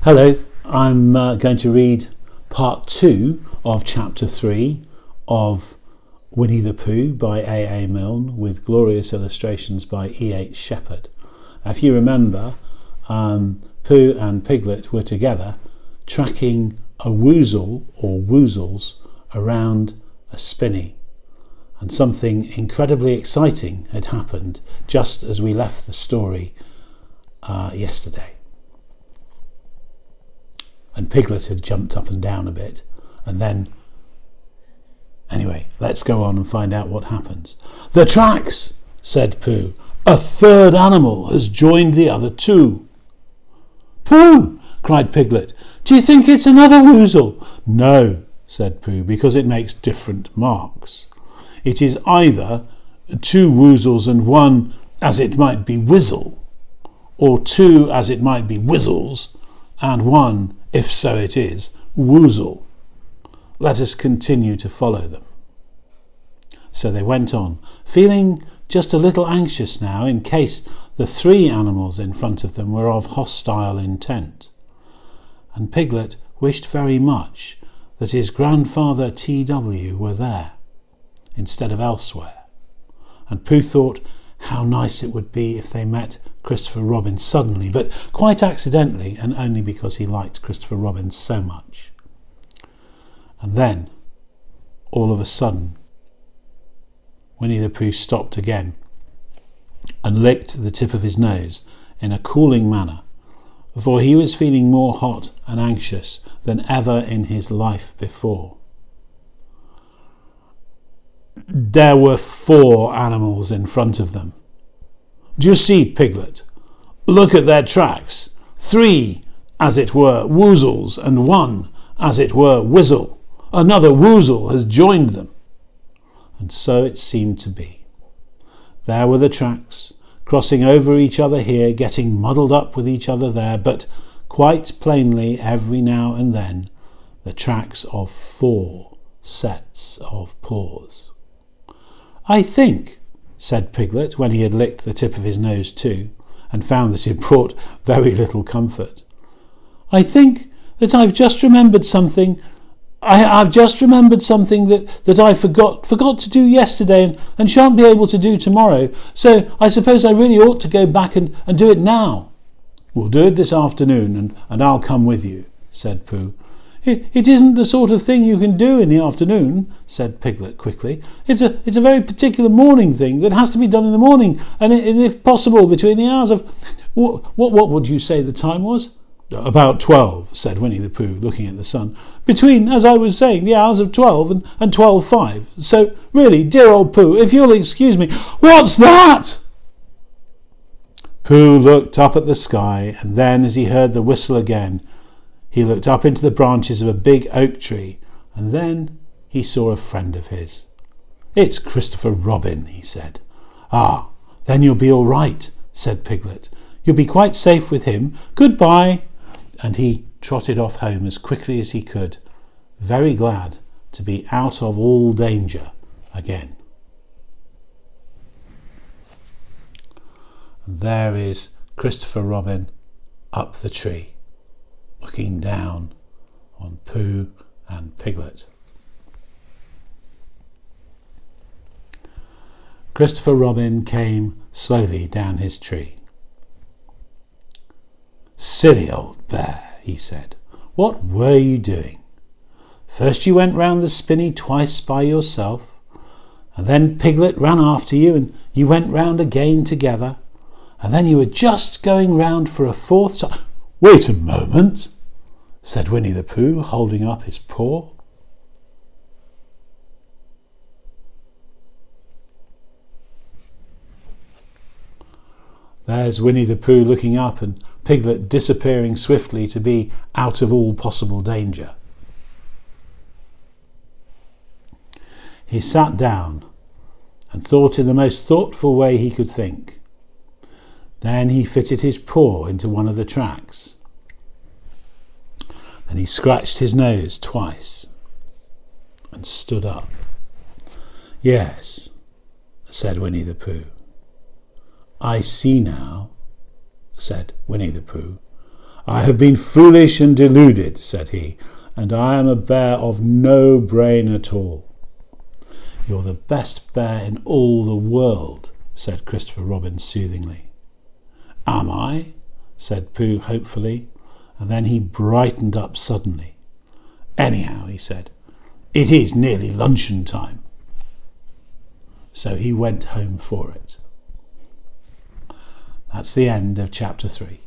Hello, I'm going to read part 2 of Chapter 3 of Winnie the Pooh by A A Milne with glorious illustrations by E. Shepherd. If you remember, Pooh and Piglet were together tracking a woozle or woozles around a spinney, and something incredibly exciting had happened just as we left the story yesterday. And Piglet had jumped up and down a bit, and then... Anyway, let's go on and find out what happens. "The tracks," said Pooh. "A third animal has joined the other two." "Pooh!" cried Piglet. "Do you think it's another woozle?" "No," said Pooh, "because it makes different marks. It is either two woozles and one, as it might be, whizzle, or two, as it might be, whizzles, and one, if so it is, woozle. Let us continue to follow them." So they went on, feeling just a little anxious now in case the three animals in front of them were of hostile intent. And Piglet wished very much that his grandfather T.W. were there, instead of elsewhere. And Pooh thought how nice it would be if they met Christopher Robin suddenly, but quite accidentally, and only because he liked Christopher Robin so much. And then, all of a sudden, Winnie the Pooh stopped again and licked the tip of his nose in a cooling manner, for he was feeling more hot and anxious than ever in his life before. There were 4 animals in front of them. "Do you see, Piglet? Look at their tracks. 3, as it were, woozles, and 1, as it were, whizzle. Another woozle has joined them." And so it seemed to be. There were the tracks, crossing over each other here, getting muddled up with each other there, but quite plainly every now and then the tracks of 4 sets of paws. "I think," said Piglet, when he had licked the tip of his nose too, and found that it brought very little comfort, "I think that I've just remembered something. I've just remembered something that I forgot to do yesterday and shan't be able to do tomorrow. So I suppose I really ought to go back and do it now." "We'll do it this afternoon, and I'll come with you," said Pooh. It isn't the sort of thing you can do in the afternoon," said Piglet quickly. It's a very particular morning thing that has to be done in the morning, and if possible between the hours of... What would you say the time was?" "About 12, said Winnie the Pooh, looking at the sun. "Between, as I was saying, the hours of 12 and 12:05. So, really, dear old Pooh, if you'll excuse me..." "What's that?" Pooh looked up at the sky, and then, as he heard the whistle again, he looked up into the branches of a big oak tree, and then he saw a friend of his. "It's Christopher Robin," he said. "Ah, then you'll be all right," said Piglet. "You'll be quite safe with him. Goodbye." And he trotted off home as quickly as he could, very glad to be out of all danger again. And there is Christopher Robin up the tree, looking down on Pooh and Piglet. Christopher Robin came slowly down his tree. "Silly old bear," he said. "What were you doing? First you went round the spinney twice by yourself, and then Piglet ran after you, and you went round again together, and then you were just going round for a 4th time..." "Wait a moment," said Winnie the Pooh, holding up his paw. There's Winnie the Pooh looking up, and Piglet disappearing swiftly to be out of all possible danger. He sat down and thought in the most thoughtful way he could think. Then he fitted his paw into one of the tracks. Then he scratched his nose twice and stood up. "Yes," said Winnie the Pooh. "I see now," said Winnie the Pooh. "I have been foolish and deluded," said he, "and I am a bear of no brain at all." "You're the best bear in all the world," said Christopher Robin soothingly. "Am I?" said Pooh hopefully, and then he brightened up suddenly. "Anyhow," he said, "it is nearly luncheon time." So he went home for it. That's the end of chapter 3.